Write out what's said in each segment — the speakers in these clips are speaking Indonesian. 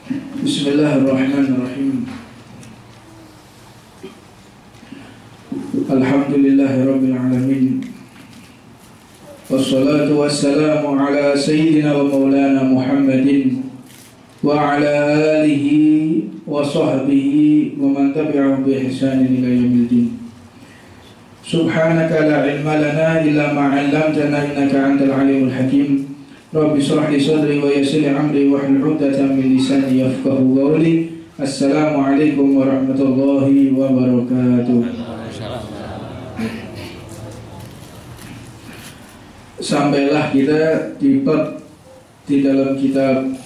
Bismillahirrahmanirrahim. Alhamdulillahirabbil alamin. Wassalatu wassalamu ala sayyidina wa maulana Muhammadin wa ala alihi wa sahbihi wa man tabi'ahum bi ihsanin ila yaumil din. Subhanaka la ilma lana illa ma 'allamtana innaka antal alimul hakim. Rabbi shrah li sadri wa yassir li amri wahlul 'uqdatam min lisani yafqahu qawli. Assalamualaikum warahmatullahi wabarakatuh. Sampailah kita di dalam kitab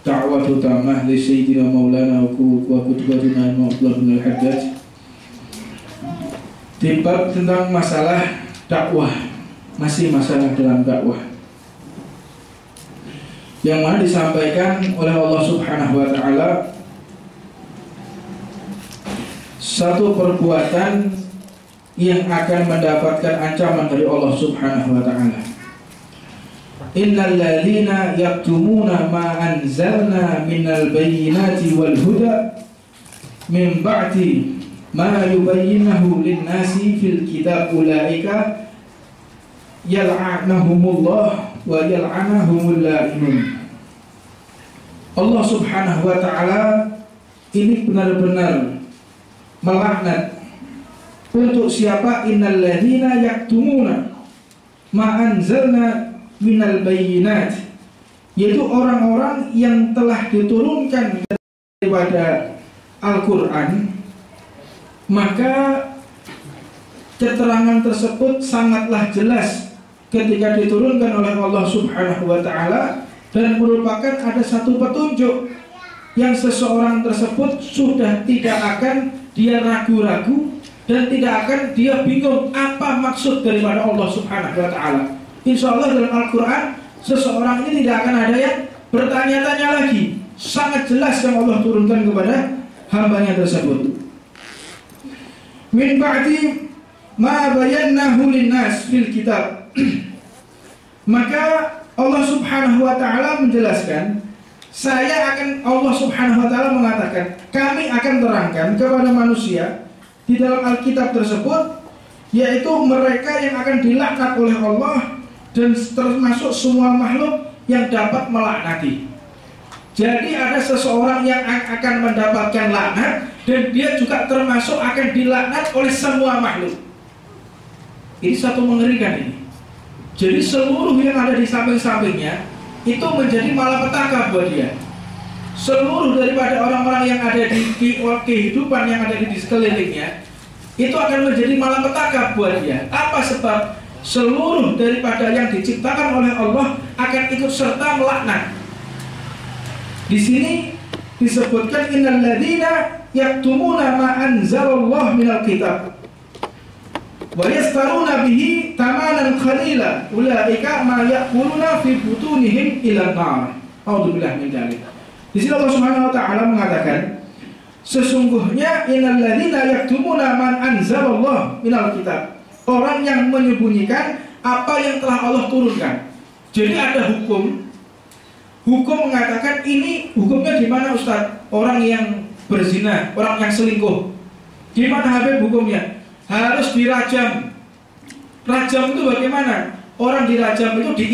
Da'wah Utamah li Sayyidina Maulana wa Qutbatina Mu'abdullah bin Al-Hajjaj, di bab tentang masalah dakwah, masih masalah dalam dakwah, yang mana disampaikan oleh Allah Subhanahu wa Ta'ala satu perbuatan yang akan mendapatkan ancaman dari Allah Subhanahu wa Ta'ala. Innal ladzina yaktumuna ma anzalna minal bayyinati wal huda min ba'di ma yubayyinahu lin-nasi fil kitab ulaika yal'anahumullah wa yal'anahumul la'inun. Allah Subhanahu wa Ta'ala ini benar-benar melaknat untuk siapa? Innal ladzina yaktumuna ma anzalna minal bayyinat, yaitu orang-orang yang telah diturunkan daripada Al-Quran, maka keterangan tersebut sangatlah jelas ketika diturunkan oleh Allah Subhanahu wa Ta'ala, dan merupakan ada satu petunjuk yang seseorang tersebut sudah tidak akan dia ragu-ragu dan tidak akan dia bingung apa maksud daripada Allah Subhanahu wa Ta'ala. Insya Allah dalam Al-Quran seseorang ini tidak akan ada yang bertanya-tanya lagi. Sangat jelas yang Allah turunkan kepada hambanya tersebut. Min ba'di ma bayannahu linnas fil kitab. Maka Allah Subhanahu wa Ta'ala menjelaskan, Allah Subhanahu wa Ta'ala mengatakan, kami akan terangkan kepada manusia di dalam Alkitab tersebut, yaitu mereka yang akan dilaknat oleh Allah, dan termasuk semua makhluk yang dapat melaknati. Jadi ada seseorang yang akan mendapatkan laknat, dan dia juga termasuk akan dilaknat oleh semua makhluk. Ini satu mengerikan ini. Jadi seluruh yang ada di samping-sampingnya itu menjadi malapetaka buat dia. Seluruh daripada orang-orang yang ada di kehidupan yang ada di sekelilingnya itu akan menjadi malapetaka buat dia. Apa sebab? Seluruh daripada yang diciptakan oleh Allah akan ikut serta melaknat. Di sini disebutkan innal ladzina yaktumuna ma anzalallahu minal kitab wa yastaruna bihi tamanan qalila ulaika ma ya'kuluna fi butunihim ila nar. A'udzubillahi min dzalik. Di sini Allah Subhanahu wa Ta'ala mengatakan, sesungguhnya innal ladzina yaktumuna man anzalallahu minal kitab, orang yang menyembunyikan apa yang telah Allah turunkan. Jadi ada hukum mengatakan ini hukumnya di mana, Ustaz? Orang yang berzina, orang yang selingkuh, di mana Habib hukumnya? Harus dirajam. Rajam itu bagaimana? Orang dirajam itu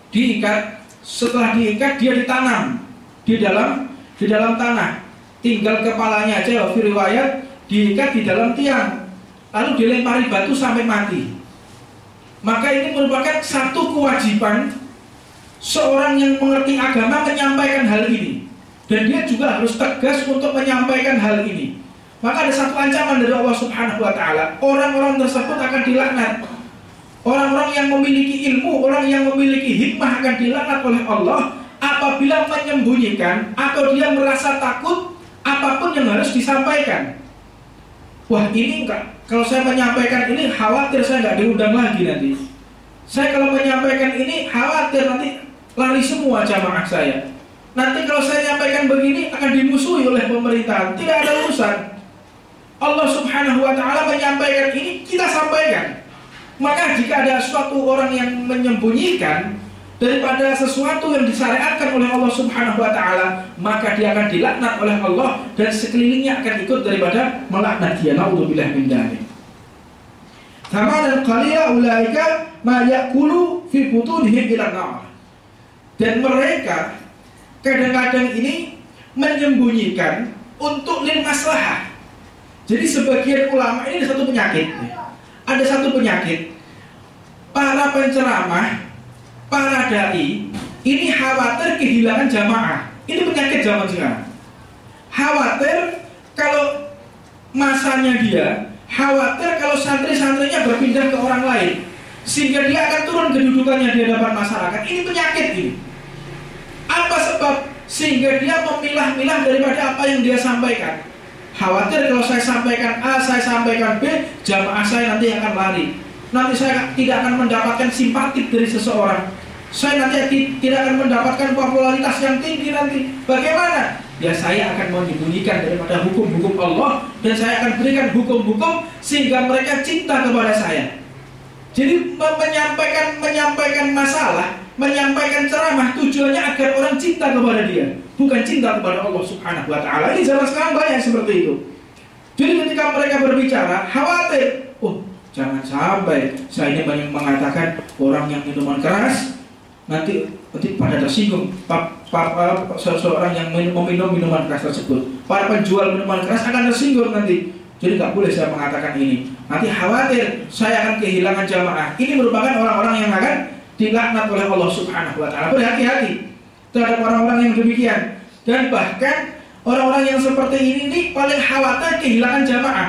diikat. Setelah diikat dia ditanam di dalam tanah. Tinggal kepalanya aja, fi riwayat diikat di dalam tiang, lalu dilempari batu sampai mati. Maka ini merupakan satu kewajiban seorang yang mengerti agama menyampaikan hal ini, dan dia juga harus tegas untuk menyampaikan hal ini. Maka ada satu ancaman dari Allah Subhanahu wa Ta'ala, orang-orang tersebut akan dilaknat. Orang-orang yang memiliki ilmu, orang yang memiliki hikmah akan dilaknat oleh Allah apabila menyembunyikan atau dia merasa takut apapun yang harus disampaikan. Wah, ini enggak, kalau saya menyampaikan ini khawatir saya enggak diundang lagi nanti. Saya kalau menyampaikan ini khawatir nanti lari semua jamaah saya. Nanti kalau saya nyampaikan begini akan dimusuhi oleh pemerintahan. Tidak ada urusan. Allah Subhanahu wa Ta'ala menyampaikan ini, kita sampaikan. Maka jika ada suatu orang yang menyembunyikan, daripada sesuatu yang disyariatkan oleh Allah Subhanahu wa taala, maka dia akan dilaknat oleh Allah dan sekelilingnya akan ikut daripada melaknat dia. Naudzubillah min dzalik. Thamanan qalila ulaika ma ya'kulu fi butunihim ila nar. Dan mereka kadang-kadang ini menyembunyikan untuk lil maslahah. Jadi sebagian ulama ini ada satu penyakit. Ada satu penyakit. Para penceramah, para dai ini khawatir kehilangan jamaah. Ini penyakit zaman sekarang. Khawatir kalau masanya dia, khawatir kalau santri-santrinya berpindah ke orang lain, sehingga dia akan turun kedudukannya di hadapan masyarakat. Ini penyakit ini. Apa sebab? Sehingga dia memilah-milah daripada apa yang dia sampaikan. Khawatir kalau saya sampaikan A, saya sampaikan B, jamaah saya nanti akan lari. Nanti saya tidak akan mendapatkan simpatik dari seseorang. Saya nanti tidak akan mendapatkan popularitas yang tinggi nanti. Bagaimana? Ya saya akan menyembunyikan daripada hukum-hukum Allah, dan saya akan berikan hukum-hukum sehingga mereka cinta kepada saya. Jadi menyampaikan masalah, menyampaikan ceramah tujuannya agar orang cinta kepada dia, bukan cinta kepada Allah Subhanahu wa taala. Ini zaman sekarang banyak seperti itu. Jadi ketika mereka berbicara, khawatir, jangan sampai saya ini banyak mengatakan orang yang minuman keras nanti pada tersinggung, seseorang yang meminum minuman keras tersebut. Para penjual minuman keras akan tersinggung nanti. Jadi nggak boleh saya mengatakan ini. Nanti khawatir saya akan kehilangan jamaah. Ini merupakan orang-orang yang akan dilaknat oleh Allah Subhanahu wa taala. Berhati-hati terhadap orang-orang yang demikian. Dan bahkan orang-orang yang seperti ini paling khawatir kehilangan jamaah,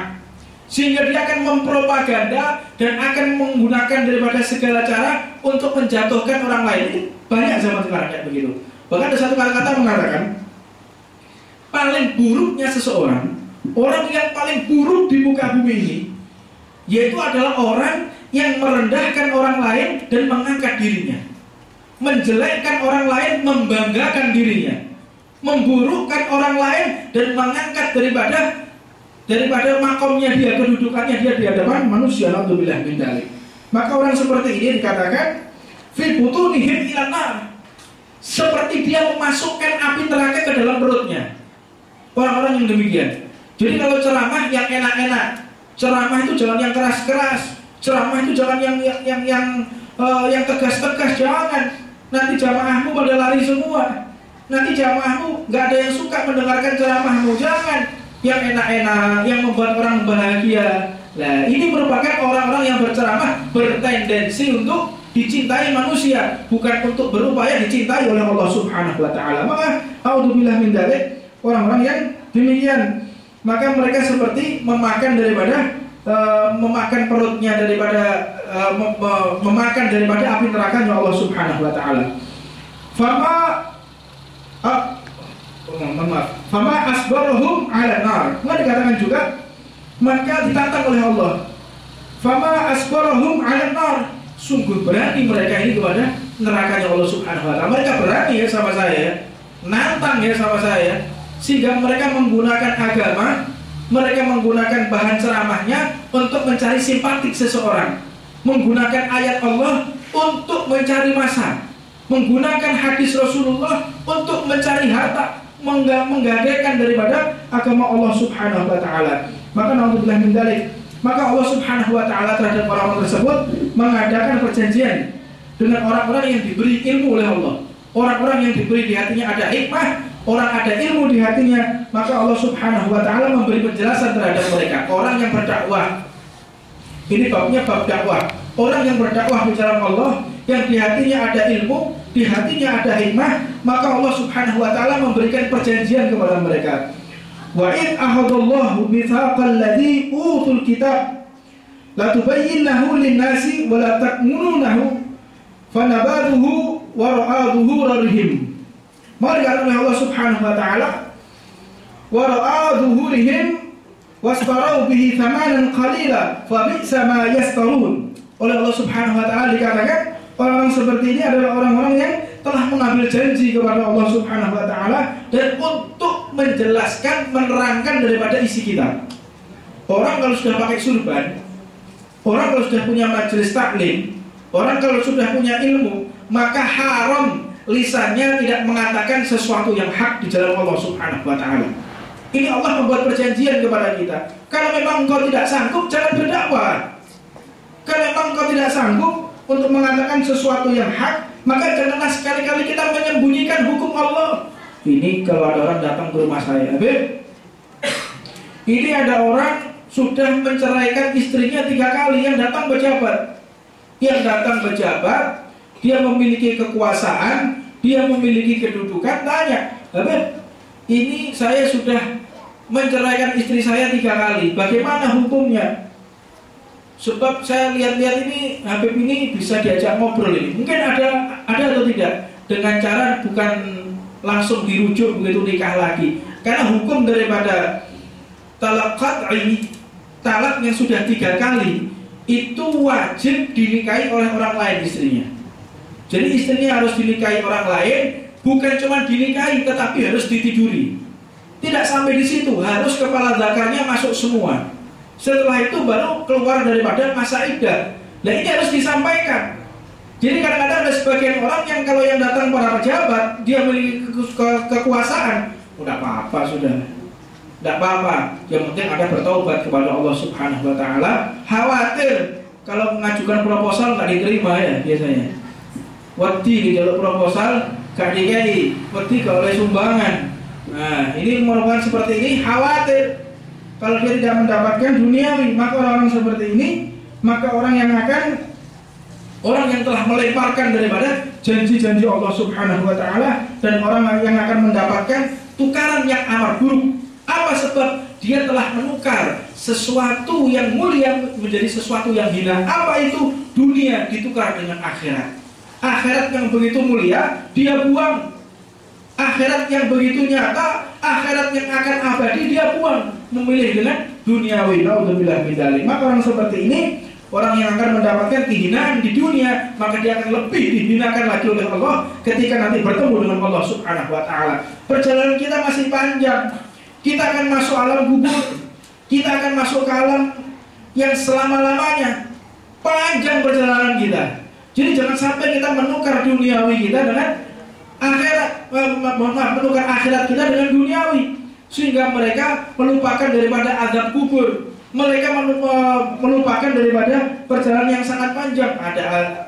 sehingga dia akan mempropaganda dan akan menggunakan daripada segala cara untuk menjatuhkan orang lain. Ini banyak zaman sekarang kayak begitu. Bahkan ada satu kata-kata mengatakan, paling buruknya seseorang, orang yang paling buruk di muka bumi ini, yaitu adalah orang yang merendahkan orang lain dan mengangkat dirinya, menjelekkan orang lain, membanggakan dirinya, memburukkan orang lain dan mengangkat daripada makomnya dia, kedudukannya dia di hadapan manusia. Naudzubillah min dzalik. Maka orang seperti ini dikatakan fi butunihim ilan nar, seperti dia memasukkan api neraka ke dalam perutnya. Orang-orang yang demikian. Jadi kalau ceramah yang enak-enak, ceramah itu jangan yang keras-keras, ceramah itu jangan yang tegas-tegas, jangan. Nanti jamaahmu pada lari semua. Nanti jamaahmu nggak ada yang suka mendengarkan ceramahmu, jangan. Yang enak-enak, yang membuat orang bahagia. Nah, ini merupakan orang-orang yang berceramah bertendensi untuk dicintai manusia, bukan untuk berupaya dicintai oleh Allah Subhanahu wa taala. Maka a'udzubillah min dzalik, orang-orang yang demikian, maka mereka seperti memakan perutnya memakan daripada api neraka Allah Subhanahu wa taala. Fama asbarahum 'ala nar. Maka dikatakan juga, maka ditantang oleh Allah. Fama asbarahum 'ala nar. Sungguh berani mereka ini kepada nerakanya Allah Subhanahu wa taala. Mereka berani ya sama saya, nantang ya sama saya, sehingga mereka menggunakan agama, mereka menggunakan bahan ceramahnya untuk mencari simpatik seseorang, menggunakan ayat Allah untuk mencari massa, menggunakan hadis Rasulullah untuk mencari harta, menggadaikan daripada agama Allah Subhanahu wa taala. Maka naudzubillah min dzalik, maka Allah Subhanahu wa taala terhadap orang-orang tersebut mengadakan perjanjian dengan orang-orang yang diberi ilmu oleh Allah, orang-orang yang diberi di hatinya ada hikmah, orang ada ilmu di hatinya, maka Allah Subhanahu wa taala memberi penjelasan terhadap mereka. Orang yang berdakwah, ini babnya bab dakwah. Orang yang berdakwah di jalan Allah, yang di hatinya ada ilmu, di hatinya ada hikmah, maka Allah Subhanahu wa taala memberikan perjanjian kepada mereka. Wa id ahadallahu mitsaqal ladzi utul kitab la tubayyinahu lin-nasi wa la takmununahu fanabaduhu wa ra'aduhu rarihim. Maka dikatakan oleh Allah Subhanahu wa taala, wa ra'aduhu rihim wastarau bihi thamanan qalila fa bi'sa ma yastarun. Oleh Allah Subhanahu wa taala dikatakan, orang-orang seperti ini adalah orang-orang yang telah mengambil janji kepada Allah Subhanahu wa taala dan untuk menjelaskan, menerangkan daripada isi kitab. Orang kalau sudah pakai surban, orang kalau sudah punya majelis taklim, orang kalau sudah punya ilmu, maka haram lisannya tidak mengatakan sesuatu yang hak di jalan Allah Subhanahu wa Ta'ala. Ini Allah membuat perjanjian kepada kita. Kalau memang engkau tidak sanggup, jangan berdakwah. Kalau memang engkau tidak sanggup untuk mengatakan sesuatu yang hak, maka janganlah sekali-kali kita menyembunyikan hukum Allah. Ini kalau ada orang datang ke rumah saya, ini ada orang sudah menceraikan istrinya 3 kali, yang datang pejabat. Yang datang pejabat, dia memiliki kekuasaan, dia memiliki kedudukan, tanya, ini saya sudah menceraikan istri saya 3 kali, bagaimana hukumnya? Sebab saya lihat-lihat ini Habib ini bisa diajak ngobrol ini. Mungkin ada atau tidak, dengan cara bukan langsung dirujuk begitu nikah lagi. Karena hukum daripada talak qat'i, talak yang sudah 3 kali, itu wajib dinikahi oleh orang lain istrinya. Jadi istrinya harus dinikahi orang lain, bukan cuma dinikahi tetapi harus ditiduri. Tidak sampai di situ, harus kepala zakarnya masuk semua. Setelah itu baru keluar daripada masa iddah. Nah ini harus disampaikan. Jadi kadang-kadang ada sebagian orang yang kalau yang datang para pejabat, dia memiliki kekuasaan, udah apa-apa sudah, tidak apa-apa. Yang penting ada bertaubat kepada Allah Subhanahu wa Ta'ala. Khawatir kalau mengajukan proposal nggak diterima ya biasanya. Wedi di jalur proposal gak dikei, wedi gak oleh sumbangan. Nah ini merupakan seperti ini, khawatir kalau dia tidak mendapatkan duniawi, maka orang-orang seperti ini, maka orang yang telah melemparkan daripada janji-janji Allah Subhanahu wa Ta'ala, dan orang yang akan mendapatkan tukaran yang amat buruk. Apa sebab? Dia telah menukar sesuatu yang mulia menjadi sesuatu yang hina. Apa itu? Dunia ditukar dengan akhirat. Akhirat yang begitu mulia dia buang. Akhirat yang begitu nyata, akhirat yang akan abadi dia buang, memilih dengan duniawi. Naudzubillah min dzalik. Maka orang seperti ini, orang yang akan mendapatkan kehinaan di dunia, maka dia akan lebih dihinakan lagi oleh Allah ketika nanti bertemu dengan Allah Subhanahu wa Ta'ala. Perjalanan kita masih panjang. Kita akan masuk alam kubur. Kita akan masuk ke alam yang selama-lamanya. Panjang perjalanan kita. Jadi jangan sampai kita menukar duniawi kita dengan akhirat, menukar akhirat kita dengan duniawi, sehingga mereka melupakan daripada azab kubur. Mereka melupakan daripada perjalanan yang sangat panjang.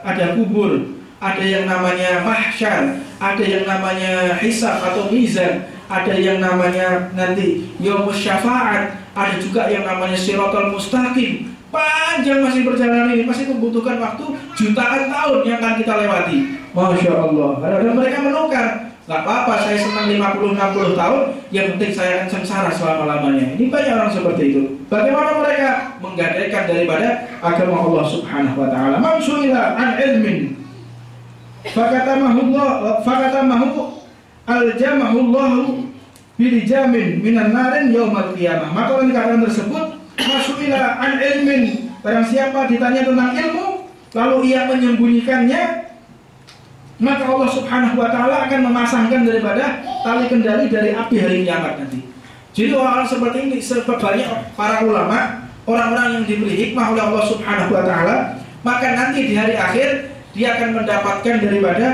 Ada kubur, ada yang namanya mahsyar, ada yang namanya hisab atau mizan, ada yang namanya nanti yaumus syafa'at, ada juga yang namanya siratal mustaqim. Panjang masih perjalanan ini, masih membutuhkan waktu jutaan tahun yang akan kita lewati. Masya Allah. Dan mereka menukar, nggak apa-apa saya senang 50-60 tahun, yang penting saya akan sengsara selama-lamanya. Ini banyak orang seperti itu. Bagaimana mereka menggadaikan daripada agama Allah Subhanahu wa Ta'ala? Man su'ila an ilmin fakatamahu aljamahullahu bilijamin minan narin yaumal qiyamah. Maka oleh keadaan tersebut, masuila an ilmin, barang siapa ditanya tentang ilmu lalu ia menyembunyikannya, maka Allah Subhanahu wa Ta'ala akan memasangkan daripada tali kendali dari api hari kiamat nanti. Jadi orang-orang seperti ini, banyak para ulama, orang-orang yang diberi hikmah oleh Allah Subhanahu wa Ta'ala, maka nanti di hari akhir dia akan mendapatkan daripada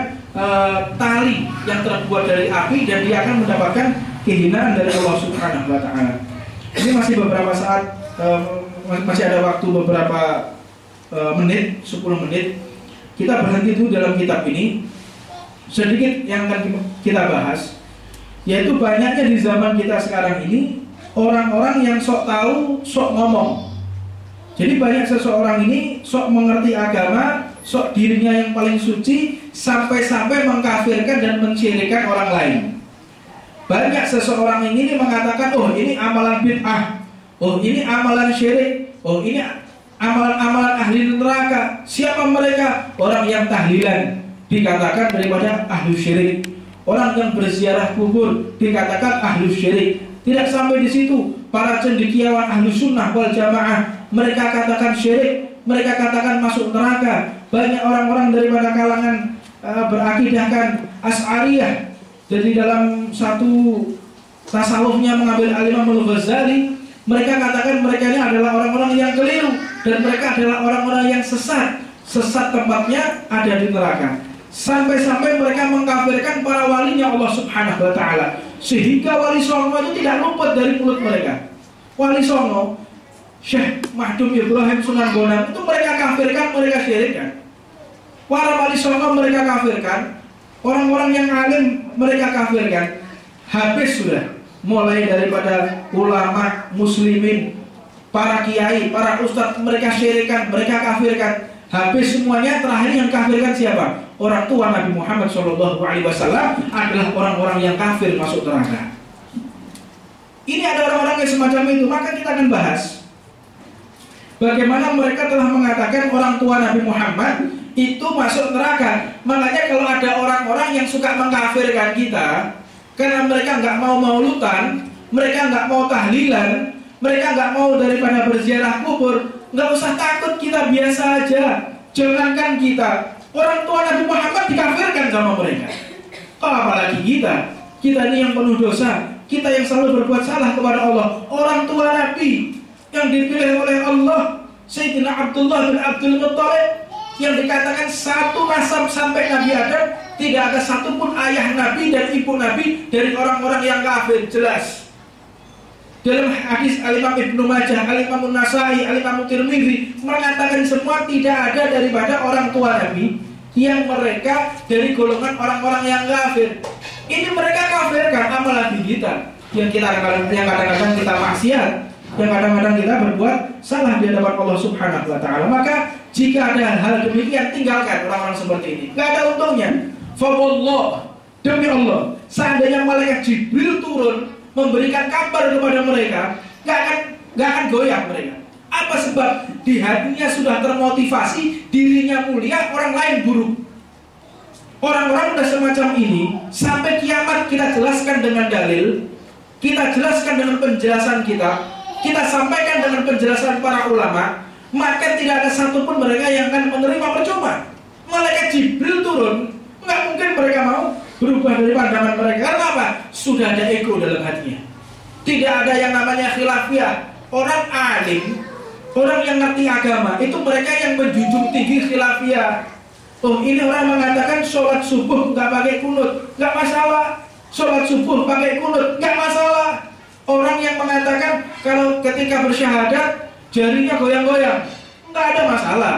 tali yang terbuat dari api, dan dia akan mendapatkan kehinaan dari Allah Subhanahu wa Ta'ala. Ini masih beberapa saat, masih ada waktu beberapa menit, 10 menit. Kita berhenti dulu dalam kitab ini. Sedikit yang akan kita bahas, yaitu banyaknya di zaman kita sekarang ini orang-orang yang sok tahu, sok ngomong. Jadi banyak seseorang ini sok mengerti agama, sok dirinya yang paling suci, sampai-sampai mengkafirkan dan mensyirikkan orang lain. Banyak seseorang ini mengatakan, oh ini amalan bid'ah, oh ini amalan syirik, oh ini amalan-amalan ahli neraka. Siapa mereka? Orang yang tahlilan dikatakan daripada ahli syirik. Orang yang berziarah kubur dikatakan ahli syirik. Tidak sampai di situ, para cendekiawan ahli sunnah wal jamaah, mereka katakan syirik, mereka katakan masuk neraka. Banyak orang-orang daripada kalangan berakidahkan Asy'ariyah. Jadi dalam satu tasawufnya mengambil Al-Imam Al-Ghazali, mereka katakan mereka ini adalah orang-orang yang keliru, dan mereka adalah orang-orang yang sesat. Sesat tempatnya ada di neraka. Sampai-sampai mereka mengkafirkan para walinya Allah Subhanahu wa ta'ala, sehingga Wali Songo itu tidak luput dari mulut mereka. Wali Songo, Syekh Mahdum Ibrahim Sunan Bonang, itu mereka kafirkan, mereka syirikkan. Para Wali Songo mereka kafirkan, orang-orang yang alim mereka kafirkan. Habis sudah, mulai daripada ulama muslimin, para kiai, para ustadz, mereka syirikkan, mereka kafirkan. Habis semuanya, terakhir yang kafirkan siapa? Orang tua Nabi Muhammad SAW adalah orang-orang yang kafir masuk neraka. Ini ada orang-orang yang semacam itu. Maka kita akan bahas bagaimana mereka telah mengatakan orang tua Nabi Muhammad itu masuk neraka. Makanya kalau ada orang-orang yang suka mengkafirkan kita karena mereka nggak mau maulutan, mereka nggak mau tahlilan, mereka nggak mau daripada berziarah kubur, nggak usah takut, kita biasa aja. Jangankan kita, orang tua Nabi Muhammad dikafirkan sama mereka. Apalagi kita ini yang penuh dosa, kita yang selalu berbuat salah kepada Allah. Orang tua Nabi yang dipilih oleh Allah, Sayyidina Abdullah bin Abdul Muttalib, yang dikatakan satu nasab sampai Nabi Adam, tidak ada satupun ayah Nabi dan ibu Nabi dari orang-orang yang kafir. Jelas dalam hadis Al-Imam Ibnu Majah, Al-Imam An-Nasai, Al-Imam Tirmidzi mengatakan semua tidak ada daripada orang tua Nabi yang mereka dari golongan orang-orang yang kafir. Ini mereka kafirkan, apalagi kita yang kadang-kadang kita maksiat, yang kadang-kadang kita berbuat salah di hadapan Allah Subhanahu wa ta'ala. Maka jika ada hal demikian, tinggalkan orang-orang seperti ini. Gak ada untungnya. Fawallah, demi Allah, seandainya malaikat Jibril turun memberikan kabar kepada mereka, gak akan goyah mereka. Apa sebab? Di hatinya sudah termotivasi, dirinya mulia, orang lain buruk. Orang-orang sudah semacam ini, sampai kiamat kita jelaskan dengan dalil, kita jelaskan dengan penjelasan kita sampaikan dengan penjelasan para ulama, maka tidak ada satupun mereka yang akan menerima percuma. Malaikat Jibril turun, nggak mungkin mereka mau berubah dari pandangan mereka. Karena apa? Sudah ada ego dalam hatinya. Tidak ada yang namanya khilafiyah. Orang alim, orang yang ngerti agama, itu mereka yang menjunjung tinggi khilafiyah. Oh, ini orang mengatakan sholat subuh nggak pakai kunut, nggak masalah. Sholat subuh pakai kunut, nggak masalah. Orang yang mengatakan kalau ketika bersyahadat jarinya goyang-goyang, nggak ada masalah.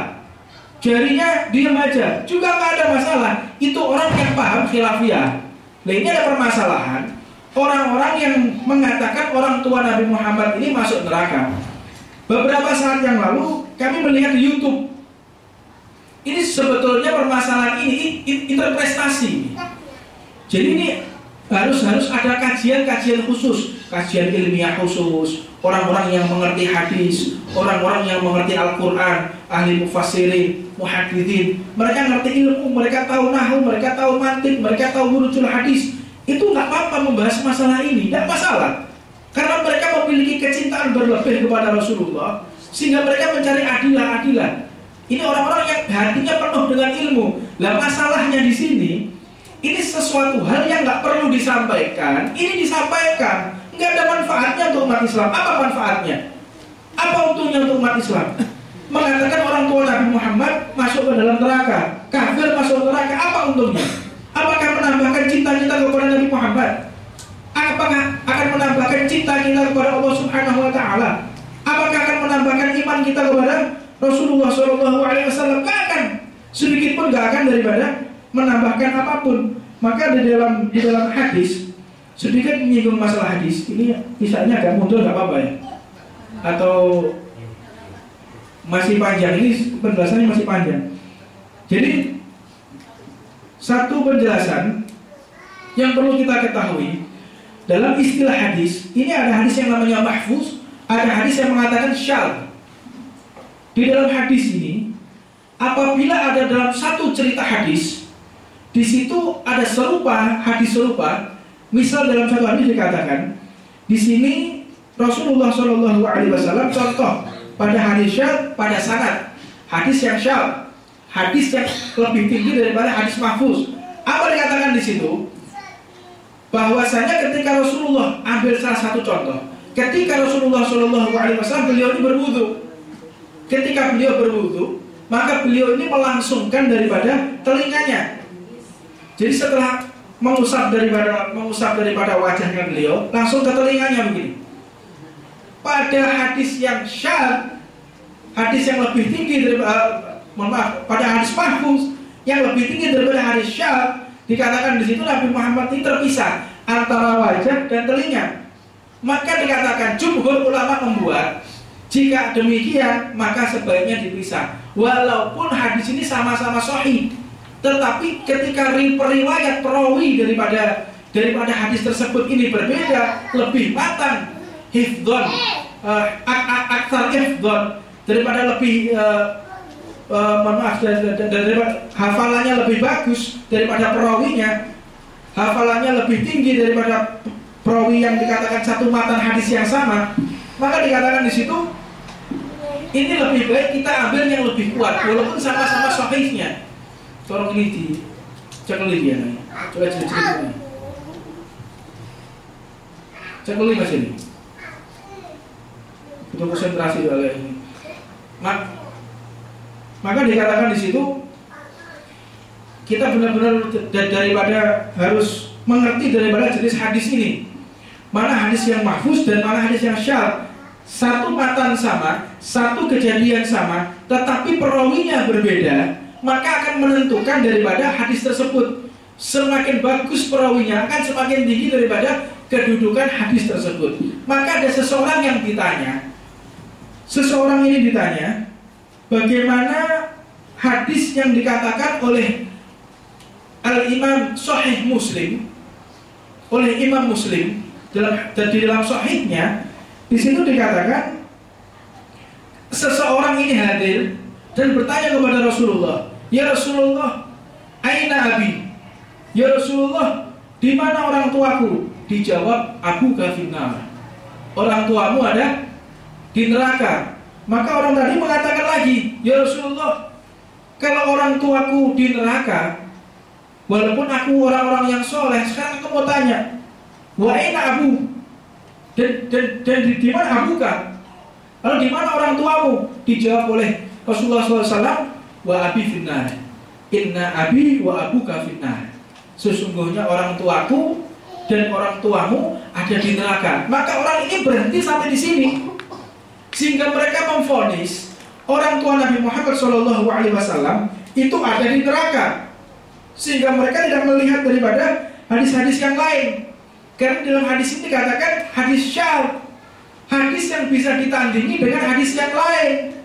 Jarinya diam aja, juga nggak ada masalah. Itu orang yang paham khilafiyah. Nah, ini ada permasalahan. Orang-orang yang mengatakan orang tua Nabi Muhammad ini masuk neraka. Beberapa saat yang lalu kami melihat di YouTube. Ini sebetulnya permasalahan ini interpretasi. Jadi ini harus ada kajian khusus, kajian ilmiah khusus, orang-orang yang mengerti hadis, orang-orang yang mengerti Al-Quran, ahli mufassirin, muhadithin, mereka ngerti ilmu, mereka tahu nahwu, mereka tahu mantik, mereka tahu wurudul hadis. Itu nggak apa-apa membahas masalah ini, nggak masalah, karena mereka memiliki kecintaan berlebih kepada Rasulullah, sehingga mereka mencari adilah. Ini orang-orang yang hatinya penuh dengan ilmu. Lah masalahnya di sini, ini sesuatu hal yang nggak perlu disampaikan. Ini disampaikan, nggak ada manfaatnya untuk umat Islam. Apa manfaatnya? Apa untungnya untuk umat Islam? Mengatakan orang tua Nabi Muhammad masuk ke dalam neraka, kafir masuk neraka. Apa untungnya? Apakah menambahkan cinta kita kepada Nabi Muhammad? Apakah akan menambahkan cinta kita kepada Allah Subhanahu wa ta'ala? Apakah akan menambahkan iman kita kepada Rasulullah SAW? Gak akan, sedikit pun gak akan daripada menambahkan apapun. Maka di dalam hadis sedikit menyinggung masalah hadis. Ini misalnya agak mundur, gak apa-apa ya? Atau masih panjang, ini penjelasannya masih panjang. Jadi satu penjelasan yang perlu kita ketahui dalam istilah hadis, ini ada hadis yang namanya mahfuz, ada hadis yang mengatakan syadz. Di dalam hadis ini, apabila ada dalam satu cerita hadis, di situ ada hadis serupa. Misal dalam satu hadis dikatakan, di sini Rasulullah SAW contoh pada hadis syadz, pada sanad hadis yang syadz, hadis yang lebih tinggi daripada hadis mahfuz. Apa dikatakan di situ? Bahwasanya ketika Rasulullah ambil salah satu contoh, ketika Rasulullah SAW beliau ini berwudu. Ketika beliau berwudu, maka beliau ini melangsungkan daripada telinganya Jadi setelah mengusap daripada wajahnya beliau, langsung ke telinganya begini. Pada hadis yang syadz, hadis yang lebih tinggi daripada pada hadis mahfuz yang lebih tinggi daripada hadis syadz, dikatakan di situ Nabi Muhammad ini terpisah antara wajah dan telinga. Maka dikatakan jumhur ulama membuat jika demikian maka sebaiknya dipisah. Walaupun hadis ini sama-sama sahih, tetapi ketika periwayat perawi daripada hadis tersebut ini berbeda, lebih matang, hifdzon, aktsar hifdzon, daripada lebih daripada hafalannya lebih bagus daripada perawinya, hafalannya lebih tinggi daripada perawi yang dikatakan satu matan hadis yang sama, maka dikatakan di situ ini lebih baik kita ambil yang lebih kuat walaupun sama-sama sahihnya. Tolong ini dicekeli dia nih. Coba cerita. Cekeli Mas ini. Butuh konsentrasi oleh ini. Maka dikatakan di situ kita benar-benar daripada harus mengerti daripada jenis hadis ini. Mana hadis yang mahfuz dan mana hadis yang syadz. Satu matan sama, satu kejadian sama, tetapi perawinya berbeda, maka akan menentukan daripada hadis tersebut. Semakin bagus perawinya akan semakin tinggi daripada kedudukan hadis tersebut. Maka ada seseorang yang ditanya, seseorang ini ditanya, bagaimana hadis yang dikatakan oleh Al-Imam Sahih Muslim, oleh Imam Muslim di dalam sahihnya, di situ dikatakan seseorang ini hadir dan bertanya kepada Rasulullah, "Ya Rasulullah, aina abi?" "Ya Rasulullah, di mana orang tuaku?" Dijawab, "Abu kafinnar." Orang tuamu ada di neraka. Maka orang tadi mengatakan lagi, "Ya Rasulullah, kalau orang tuaku di neraka, walaupun aku orang-orang yang soleh, sekarang aku mau tanya, wa aina abu? Dan di mana abuka? Lalu di mana orang tuamu?" Dijawab oleh Rasulullah SAW, "Wa abi finnar. Inna abi wa abuka finnar." Sesungguhnya orang tuaku dan orang tuamu ada di neraka. Maka orang ini berhenti sampai di sini, sehingga mereka memvonis orang tua Nabi Muhammad SAW itu ada di neraka, sehingga mereka tidak melihat daripada hadis-hadis yang lain. Karena dalam hadis ini dikatakan hadis syadz, hadis yang bisa ditandingi dengan hadis yang lain.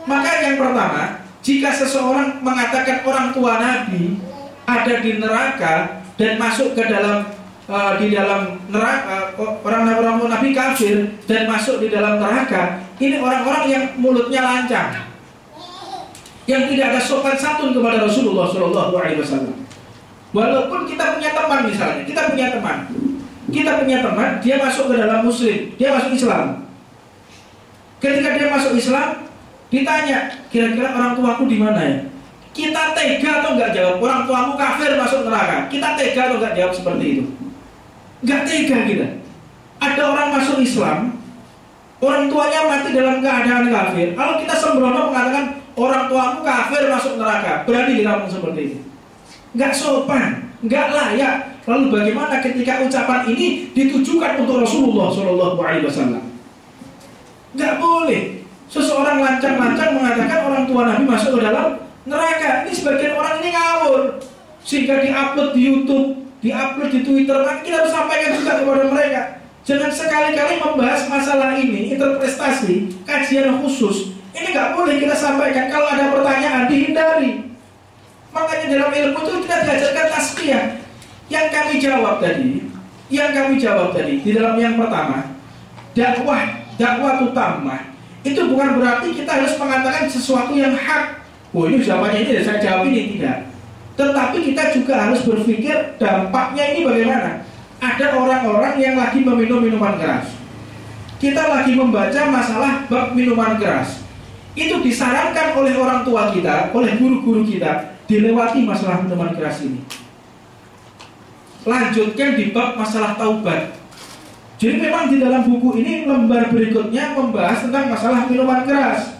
Maka yang pertama, jika seseorang mengatakan orang tua Nabi ada di neraka dan masuk ke dalam di dalam neraka, orang Nabi kafir dan masuk di dalam neraka, ini orang-orang yang mulutnya lancang, yang tidak ada sopan santun kepada Rasulullah SAW. Walaupun kita punya teman, misalnya kita punya teman, dia masuk ke dalam Muslim, dia masuk Islam. Ketika dia masuk Islam, ditanya, "Kira-kira orang tuaku di mana ya?" Kita tega atau enggak jawab, "Orang tuamu kafir masuk neraka." Kita tega atau enggak jawab seperti itu? Enggak tega kita. Ada orang masuk Islam, orang tuanya mati dalam keadaan kafir, lalu kita sembrono mengatakan orang tuamu kafir masuk neraka. Berani kita ngomong seperti itu? Enggak sopan, enggak layak. Lalu bagaimana ketika ucapan ini ditujukan untuk Rasulullah SAW? Enggak boleh. Seseorang lancang-lancang mengatakan orang tua Nabi masuk ke dalam neraka. Ini sebagian orang ini ngawur, sehingga diupload di YouTube, diupload di Twitter. Maka kita harus sampaikan juga kepada mereka, jangan sekali-kali membahas masalah ini, interpretasi, kajian khusus. Ini nggak boleh kita sampaikan. Kalau ada pertanyaan, dihindari. Makanya dalam ilmu itu kita diajarkan tasqiyah. Yang kami jawab tadi di dalam yang pertama, dakwah tammah, itu bukan berarti kita harus mengatakan sesuatu yang hak. Oh, ini jawabannya ini, saya jawab ini, tidak. Tetapi kita juga harus berpikir dampaknya ini bagaimana. Ada orang-orang yang lagi meminum minuman keras. Kita lagi membaca masalah bab minuman keras. Itu disarankan oleh orang tua kita, oleh guru-guru kita, dilewati masalah minuman keras ini. Lanjutkan di bab masalah taubat. Jadi memang di dalam buku ini lembar berikutnya membahas tentang masalah minuman keras.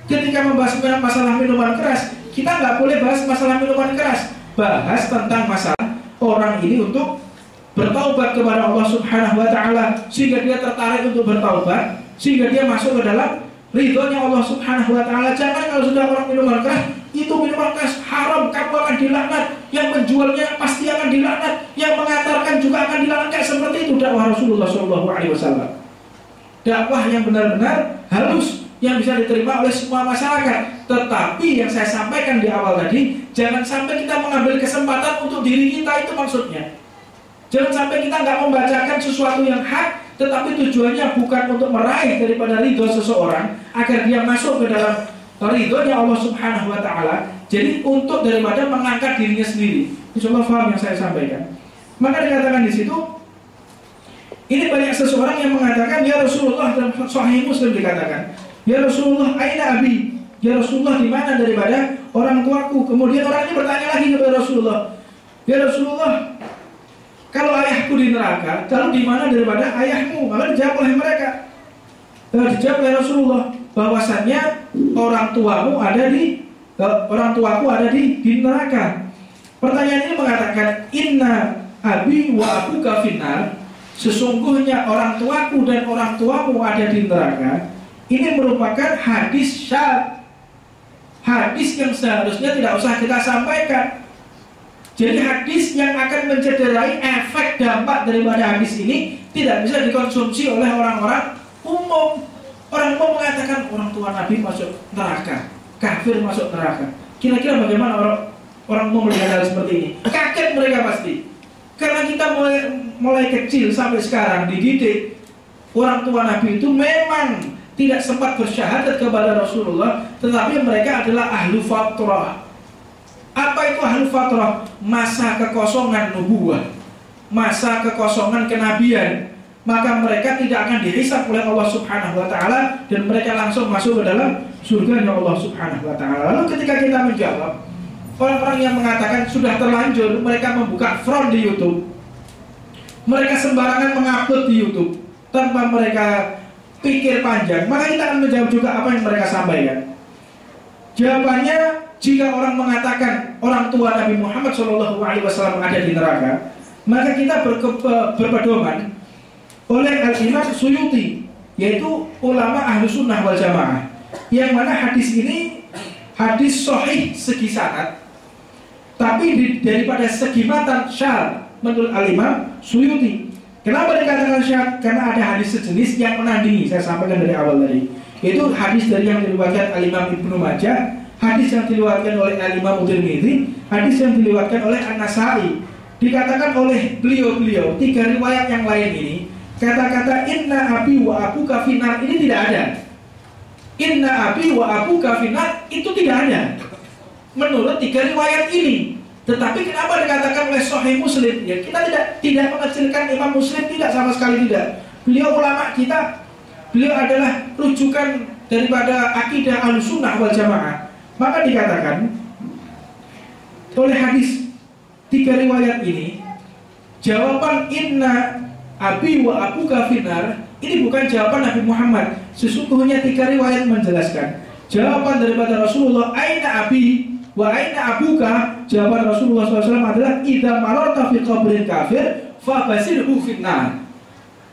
Ketika membahas masalah minuman keras, kita nggak boleh bahas masalah minuman keras, bahas tentang masalah orang ini untuk bertaubat kepada Allah Subhanahu wa taala, sehingga dia tertarik untuk bertaubat, sehingga dia masuk ke dalam ridhonya Allah Subhanahu wa taala. Jangan kalau sudah orang minuman keras, itu minuman keras haram, kamu akan dilaknat, yang menjualnya pasti akan dilaknat, yang mengantarkan juga akan dilaknat. Kayak seperti itu dakwah Rasulullah SAW. Dakwah yang benar-benar halus, yang bisa diterima oleh semua masyarakat. Tetapi yang saya sampaikan di awal tadi, jangan sampai kita mengambil kesempatan untuk diri kita, itu maksudnya. Jangan sampai kita nggak membacakan sesuatu yang hak, tetapi tujuannya bukan untuk meraih daripada ridho seseorang agar dia masuk ke dalam ridhonya Allah Subhanahu wa taala. Jadi untuk daripada mengangkat dirinya sendiri. Insyaallah paham yang saya sampaikan. Maka dikatakan di situ, ini banyak seseorang yang mengatakan, ya Rasulullah, dalam Sahih Muslim dikatakan, ya Rasulullah, aina abi? Ya Rasulullah, di mana daripada orang tuaku? Kemudian orang ini bertanya lagi kepada Rasulullah, ya Rasulullah, kalau ayahku di neraka, lalu di mana daripada ayahmu? Maka dijawab oleh mereka, dijawab oleh Rasulullah, bahwasannya orang tuaku ada di neraka. Pertanyaan ini mengatakan, inna abi wa abuka finnar, sesungguhnya orang tuaku dan orang tuamu ada di neraka. Ini merupakan hadis syadz, hadis yang seharusnya tidak usah kita sampaikan. Jadi hadis yang akan mencederai efek dampak daripada hadis ini tidak bisa dikonsumsi oleh orang-orang umum. Orang umum mengatakan orang tua Nabi masuk neraka, kafir masuk neraka. Kira-kira bagaimana orang umum melihat hal seperti ini? Kaget mereka pasti. Karena kita mulai kecil sampai sekarang dididik, orang tua Nabi itu memang tidak sempat bersyahadat kepada Rasulullah, tetapi mereka adalah ahlu fatrah. Apa itu ahlu fatrah? Masa kekosongan nubuwah, masa kekosongan kenabian. Maka mereka tidak akan dihisab oleh Allah Subhanahu wa taala dan mereka langsung masuk ke dalam surganya Allah Subhanahu wa taala. Lalu ketika kita menjawab, orang-orang yang mengatakan sudah terlanjur mereka membuka front di YouTube, mereka sembarangan mengupload di YouTube tanpa mereka pikir panjang, maka kita akan menjawab juga apa yang mereka sampaikan. Jawabannya, jika orang mengatakan orang tua Nabi Muhammad SAW ada di neraka, maka kita berpedoman oleh Al-Imam Suyuti, yaitu ulama ahlu sunnah wal jamaah, yang mana hadis ini hadis sahih segi sanad, tapi daripada segi matan syadz menurut Al-Imam Suyuti. Kenapa dikatakan syadz? Karena ada hadis sejenis yang menandingi, saya sampaikan dari awal tadi, yaitu hadis dari yang diriwayatkan Al-Imam Ibnu Majah, hadis yang diriwayatkan oleh Al-Imam Tirmidzi, hadis yang diriwayatkan oleh An-Nasai. Dikatakan oleh beliau-beliau, tiga riwayat yang lain ini, kata-kata inna abi wa abuka finnar ini tidak ada. Inna abi wa abuka finnar itu tidak ada menurut tiga riwayat ini. Tetapi kenapa dikatakan oleh Sahih Muslim? Ya, kita tidak mengecilkan Imam Muslim, tidak, sama sekali tidak. Beliau ulama kita, beliau adalah rujukan daripada akidah Ahlussunnah wal Jamaah. Maka dikatakan oleh hadis tiga riwayat ini, jawaban inna abi wa abuka finnar ini bukan jawaban Nabi Muhammad. Sesungguhnya tiga riwayat menjelaskan jawaban daripada Rasulullah, aina abi wa aina abuka. Jawaban Rasulullah SAW adalah idza mararta fi qabrin kafir fabasirhu finnar.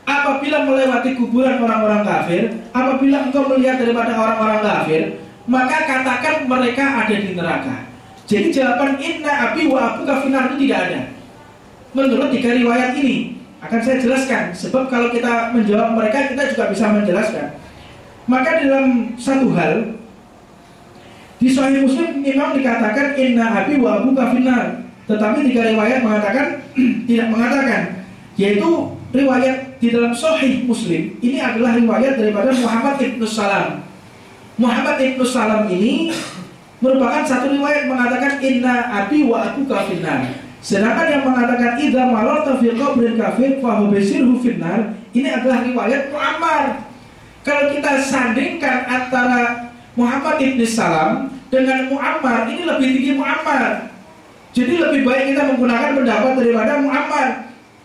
Apabila melewati kuburan orang-orang kafir, apabila engkau melihat daripada orang-orang kafir, maka katakan mereka ada di neraka. Jadi jawaban inna abi wa abuka finnar itu tidak ada menurut tiga riwayat ini. Akan saya jelaskan, sebab kalau kita menjawab mereka, kita juga bisa menjelaskan. Maka dalam satu hal di Sahih Muslim memang dikatakan inna abi wa abuka finnar, tetapi tiga riwayat mengatakan tidak mengatakan, yaitu riwayat di dalam Sahih Muslim ini adalah riwayat daripada Muhammad ibn Salam. Muhammad ibn Salam ini merupakan satu riwayat mengatakan inna abi wa abuka finnar. Sedangkan yang mengatakan idza mararta fi qabrin kafir fa hubasirhu finnar ini adalah riwayat Muammar. Kalau kita sandingkan antara Muhammad ibn Salam dengan Muammar, ini lebih tinggi Muammar. Jadi lebih baik kita menggunakan pendapat daripada Muammar.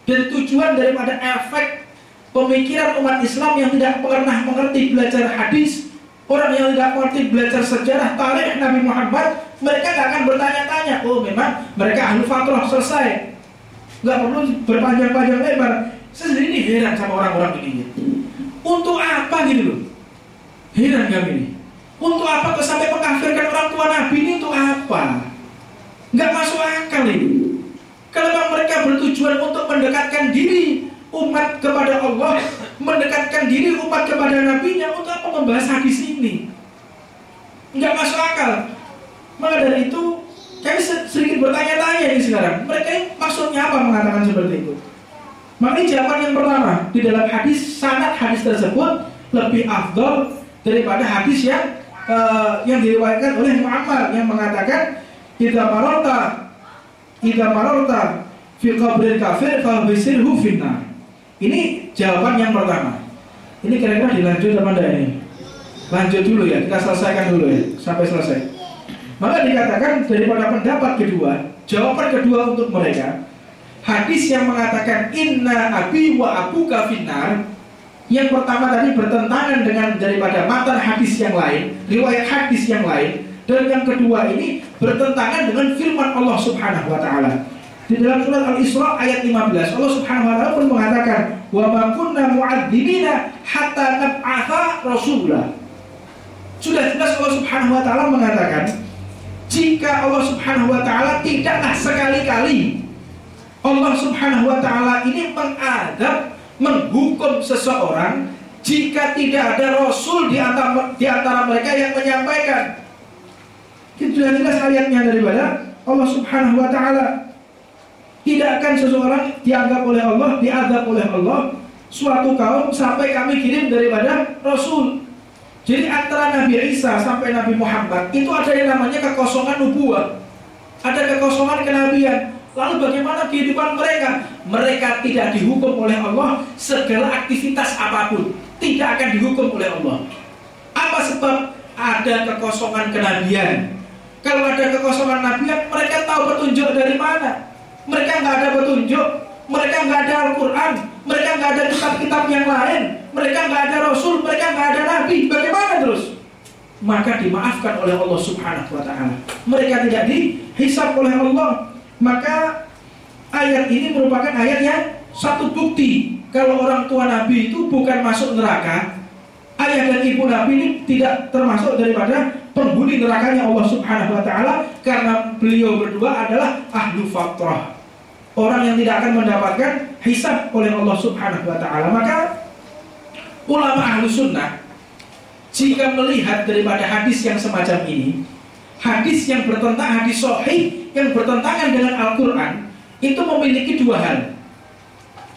Dan tujuan daripada efek pemikiran umat Islam yang tidak pernah mengerti belajar hadis, Orang yang tidak mengerti belajar sejarah tarikh Nabi Muhammad, mereka nggak akan bertanya-tanya. Oh, memang mereka ahli fatrah, selesai. Nggak perlu berpanjang-panjang lebar. Saya sendiri heran sama orang-orang ini. Untuk apa gitu loh? Heran kami ini. Untuk apa kok sampai mengkafirkan orang tua Nabi ini, untuk apa? Nggak masuk akal ini. Kalau memang mereka bertujuan untuk mendekatkan diri umat kepada Allah, mendekatkan diri umat kepada Nabi-Nya, untuk apa membahas hadis ini? Nggak masuk akal. Maka dari itu kami sedikit bertanya-tanya ini sekarang, mereka ini maksudnya apa mengatakan seperti itu? Makanya jawaban yang pertama, di dalam hadis, sanad hadis tersebut lebih afdal daripada hadis yang diriwayatkan oleh Muammar yang mengatakan idza mararta fi qabril kafir fa bisirhu finnar. Ini jawaban yang pertama. Ini kira-kira dilanjut apa enggak ini? Lanjut dulu ya, kita selesaikan dulu ya, sampai selesai. Maka dikatakan daripada pendapat kedua, jawaban kedua untuk mereka, hadis yang mengatakan inna abi wa abuka finnar, yang pertama tadi bertentangan dengan daripada matan hadis yang lain, riwayat hadis yang lain, dan yang kedua ini bertentangan dengan firman Allah Subhanahu wa taala. Di dalam surat Al-Isra ayat 15, Allah Subhanahu wa taala pun mengatakan, "Wa ma kunna mu'adzibina hatta nab'atha rasula." Sudah jelas Allah Subhanahu wa taala mengatakan, jika Allah Subhanahu wa taala tidaklah sekali-kali Allah Subhanahu wa taala ini mengadab, menghukum seseorang jika tidak ada rasul di antara mereka yang menyampaikan. Itu sudah jelas ayatnya daripada Allah Subhanahu wa taala. Tidak akan seseorang dianggap oleh Allah, diadab oleh Allah suatu kaum sampai kami kirim daripada rasul. Jadi antara Nabi Isa sampai Nabi Muhammad itu ada yang namanya kekosongan nubuwah, ada kekosongan kenabian. Lalu bagaimana kehidupan mereka? Mereka tidak dihukum oleh Allah, segala aktivitas apapun tidak akan dihukum oleh Allah. Apa sebab? Ada kekosongan kenabian. Kalau ada kekosongan nabian, mereka tahu petunjuk dari mana? Mereka nggak ada petunjuk, mereka nggak ada Al-Quran, mereka nggak ada kitab-kitab yang lain, mereka nggak ada Rasul, mereka nggak ada Nabi. Bagaimana terus? Maka dimaafkan oleh Allah Subhanahu wa taala. Mereka tidak dihisab oleh Allah. Maka ayat ini merupakan ayat yang satu bukti kalau orang tua Nabi itu bukan masuk neraka. Ayah dan ibu Nabi ini tidak termasuk daripada penghuni nerakanya Allah Subhanahu wa taala, karena beliau berdua adalah ahlu fatrah, orang yang tidak akan mendapatkan hisab oleh Allah Subhanahu wa taala. Maka ulama ahlu sunnah jika melihat daripada hadis yang semacam ini, hadis yang bertentangan, hadis sahih yang bertentangan dengan Al-Quran, itu memiliki dua hal.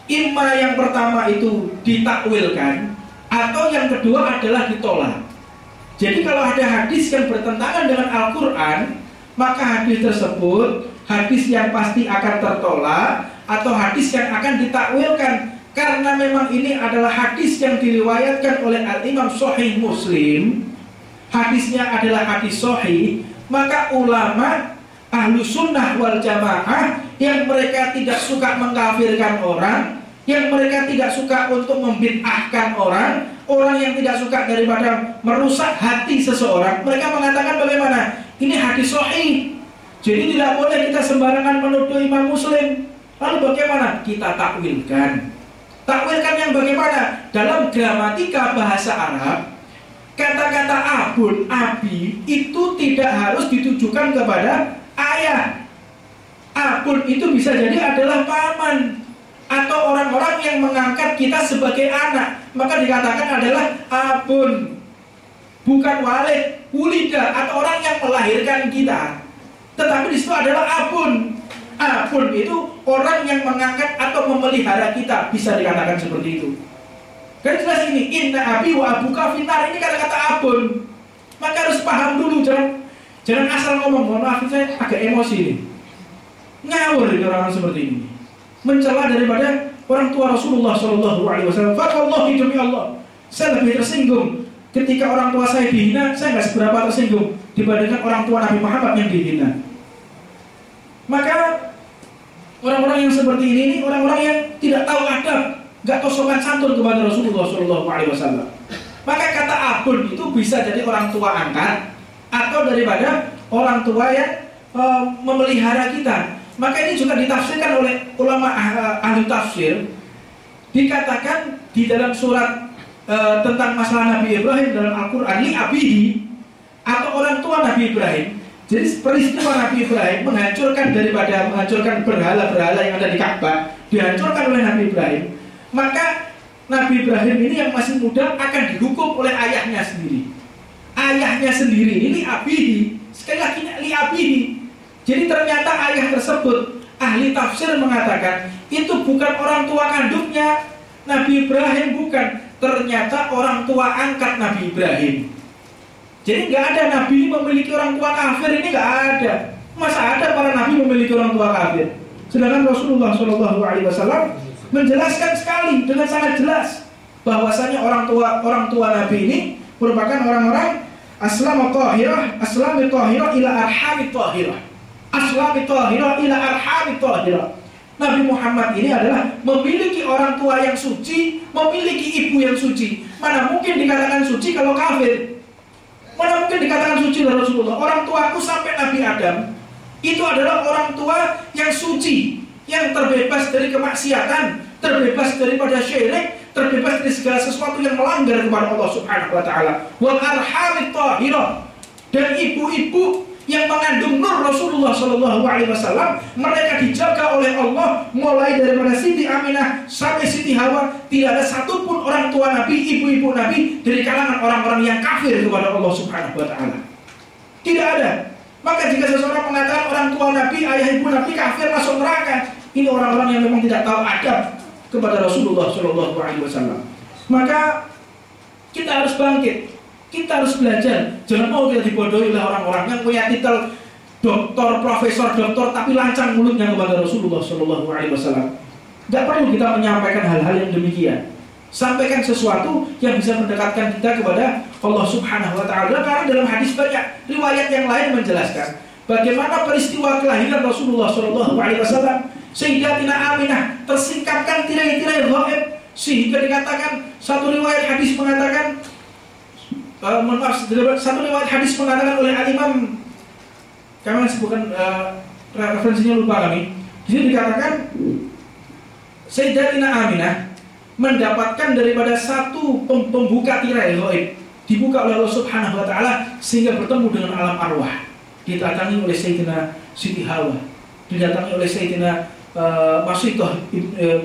Imma yang pertama itu ditakwilkan, atau yang kedua adalah ditolak. Jadi kalau ada hadis yang bertentangan dengan Al-Quran, maka hadis tersebut hadis yang pasti akan tertolak, atau hadis yang akan ditakwilkan. Karena memang ini adalah hadis yang diriwayatkan oleh Al-Imam Sahih Muslim, hadisnya adalah hadis sahih, maka ulama ahlu sunnah wal jamaah yang mereka tidak suka mengkafirkan orang, yang mereka tidak suka untuk membid'ahkan orang yang tidak suka daripada merusak hati seseorang, mereka mengatakan bagaimana? Ini hadis sahih, jadi tidak boleh kita sembarangan menuduh Imam Muslim. Lalu bagaimana? Kita takwilkan. Takwilkan yang bagaimana? Dalam gramatika bahasa Arab, kata-kata abun, abi itu tidak harus ditujukan kepada ayah. Abun itu bisa jadi adalah paman atau orang-orang yang mengangkat kita sebagai anak, maka dikatakan adalah abun, bukan walid, wulida, atau orang yang melahirkan kita. Tetapi di situ adalah abun. Abun itu orang yang mengangkat atau memelihara kita, bisa dikatakan seperti itu. Kan jelas ini, inna abi wa abuka finnar, ini kata-kata abun. Maka harus paham dulu, jangan asal ngomong. Mohon maaf, saya agak emosi ini. Ngawur ini orang-orang seperti ini, mencela daripada orang tua Rasulullah SAW. Fakallah, demi Allah, saya lebih tersinggung ketika orang tua saya dihina. Saya nggak seberapa tersinggung dibandingkan orang tua Nabi Muhammad yang dihina. Maka orang-orang yang seperti ini orang-orang yang tidak tahu adab, nggak tahu sopan santun kepada Rasulullah SAW. Maka kata abun itu bisa jadi orang tua angkat atau daripada orang tua yang memelihara kita. Maka ini juga ditafsirkan oleh ulama ahli tafsir. Dikatakan di dalam surat tentang masalah Nabi Ibrahim dalam Al-Quran, li abihi, atau orang tua Nabi Ibrahim. Jadi peristiwa Nabi Ibrahim menghancurkan berhala-berhala yang ada di Ka'bah, dihancurkan oleh Nabi Ibrahim. Maka Nabi Ibrahim ini yang masih muda akan dihukum oleh ayahnya sendiri. Ayahnya sendiri ini abihi, sekali lagi li abihi. Jadi ternyata ayah tersebut, ahli tafsir mengatakan itu bukan orang tua kandungnya Nabi Ibrahim, bukan. Ternyata orang tua angkat Nabi Ibrahim. Jadi nggak ada nabi memiliki orang tua kafir, ini nggak ada. Masa ada para nabi memiliki orang tua kafir? Sedangkan Rasulullah SAW menjelaskan sekali dengan sangat jelas bahwasanya orang tua nabi ini merupakan orang-orang aslami tahirah ila arhami tahirah. Aslami tahirah ila arhami tahirah. Nabi Muhammad ini adalah memiliki orang tua yang suci, memiliki ibu yang suci. Mana mungkin dikatakan suci kalau kafir? Mana mungkin dikatakan suci oleh Rasulullah? Orang tuaku sampai Nabi Adam itu adalah orang tua yang suci, yang terbebas dari kemaksiatan, terbebas daripada syirik, terbebas dari segala sesuatu yang melanggar kepada Allah Subhanahu wa taala. Wal arhamit tahirah, dan ibu-ibu yang mengandung nur Rasulullah SAW, mereka dijaga oleh Allah mulai daripada Siti Aminah sampai Siti Hawa. Tidak ada satupun orang tua Nabi, ibu-ibu Nabi dari kalangan orang-orang yang kafir kepada Allah Subhanahu wa taala. Tidak ada. Maka jika seseorang mengatakan orang tua Nabi, ayah ibu Nabi kafir masuk neraka, ini orang-orang yang memang tidak tahu adab kepada Rasulullah SAW. Maka kita harus bangkit. Kita harus belajar. Jangan mau kita dibodohi oleh orang-orang yang punya titel doktor, profesor, doktor, tapi lancang mulutnya kepada Rasulullah SAW. Tidak perlu kita menyampaikan hal-hal yang demikian. Sampaikan sesuatu yang bisa mendekatkan kita kepada Allah Subhanahu wa taala. Karena dalam hadis banyak riwayat yang lain menjelaskan bagaimana peristiwa kelahiran Rasulullah SAW. Sayyidatina Aminah tersingkapkan tirai-tirai ghaib, sehingga dikatakan satu riwayat hadis mengatakan satu riwayat hadis mengatakan oleh Al-Imam, kami sebutkan referensinya lupa kami. Di sini dikatakan Sayyidatina Aminah mendapatkan daripada satu pembuka tirai ghaib, dibuka oleh Allah Subhanahu wa taala sehingga bertemu dengan alam arwah. Didatangi oleh Sayyidina Siti Hawa, didatangi oleh Sayyidina Masyidah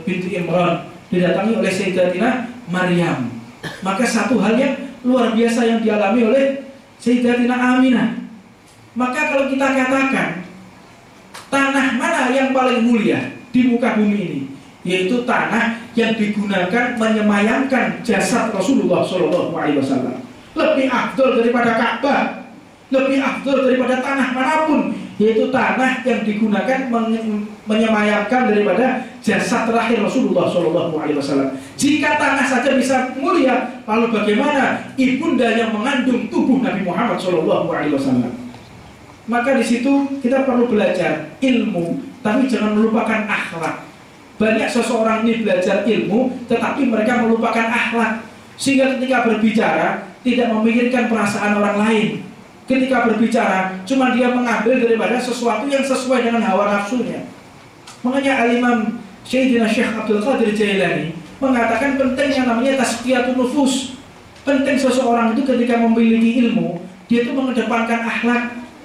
binti Imran, didatangi oleh Sayyidatina Maryam. Maka satu hal yang luar biasa yang dialami oleh Sayyidatina Aminah. Maka kalau kita katakan tanah mana yang paling mulia di muka bumi ini, yaitu tanah yang digunakan menyemayamkan jasad Rasulullah SAW. Lebih afdol daripada Ka'bah, lebih afdol daripada tanah manapun, yaitu tanah yang digunakan menyemayamkan daripada jasad terakhir Rasulullah SAW. Jika tanah saja bisa mulia, lalu bagaimana ibunda yang mengandung tubuh Nabi Muhammad SAW? Maka di situ kita perlu belajar ilmu, tapi jangan melupakan akhlak. Banyak seseorang ini belajar ilmu, tetapi mereka melupakan akhlak, sehingga ketika berbicara tidak memikirkan perasaan orang lain. Ketika berbicara, cuma dia mengambil daripada sesuatu yang sesuai dengan hawa nafsunya. Makanya Al-Imam Sayyidina Syekh Abdul Qadir Jailani mengatakan penting yang namanya tazkiyatun nufus. Penting seseorang itu ketika memiliki ilmu, dia itu mengedepankan akhlak,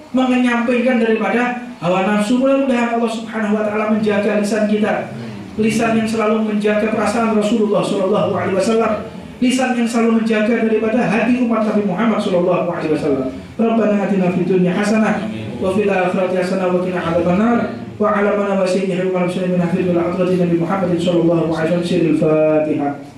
menyampaikan daripada hawa nafsu. Mudah-mudahan Allah Subhanahu wa taala menjaga lisan kita, lisan yang selalu menjaga perasaan Rasulullah SAW, lisan yang selalu menjaga daripada hati umat Nabi Muhammad SAW. Rabbana atina fid dunya hasanah wa fil akhirati hasanah wa qina adzabannar wa 'ala man wasiyyihi wa muslimin fi al-akhirati Nabi Muhammad sallallahu alaihi wasallam. Al-Fatihah.